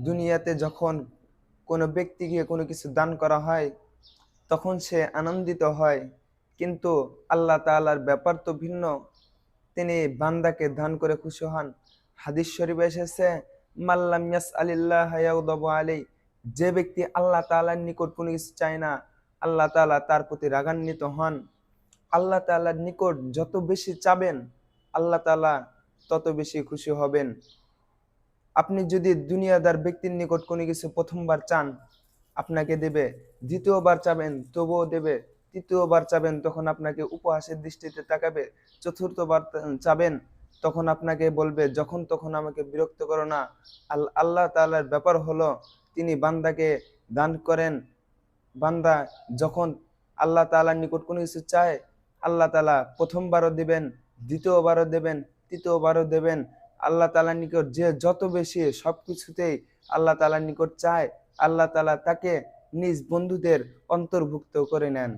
দুনিয়াতে যখন কোনো ব্যক্তিকে কোনো কিছু দান করা হয় তখন সে আনন্দিত হয়, কিন্তু আল্লাহ তাআলার ব্যাপার তো ভিন্ন। তিনি বান্দাকে দান করে খুশি হন। হাদিস শরীফে এসেছে, মাল্লাম ইয়াসআলিল্লাহ ইয়াগদাবু আলাই, যে ব্যক্তি আল্লাহ তাআলার নিকট কোনো কিছু চায় না, আল্লাহ তাআলা তার প্রতি রাগান্বিত হন। আল্লাহ তাআলার নিকট যত বেশি চাবেন, আল্লাহ তাআলা তত বেশি খুশি হবেন। আপনি যদি দুনিয়াদার ব্যক্তির নিকট কোনো কিছু প্রথমবার চান, আপনাকে দেবে। দ্বিতীয়বার চাবেন, তবুও দেবে। তৃতীয়বার চাবেন, তখন আপনাকে উপহাসের দৃষ্টিতে তাকাবে। চতুর্থবার চাবেন, তখন আপনাকে বলবে, যখন তখন আমাকে বিরক্ত করো না। আল্লাহ তাআলার ব্যাপার হলো, তিনি বান্দাকে দান করেন। বান্দা যখন আল্লাহ তাআলার নিকট কোনো কিছু চায়, আল্লাহ তাআলা প্রথমবারও দিবেন, দ্বিতীয়বারও দেবেন, তৃতীয়বারও দেবেন। আল্লাহ তাআলার নিকট যে যত বেশি সবকিছুতেই আল্লাহ তাআলার নিকট চায়, আল্লাহ তাআলা তাকে নিজ বন্ধুদের অন্তর্ভুক্ত করে নেন।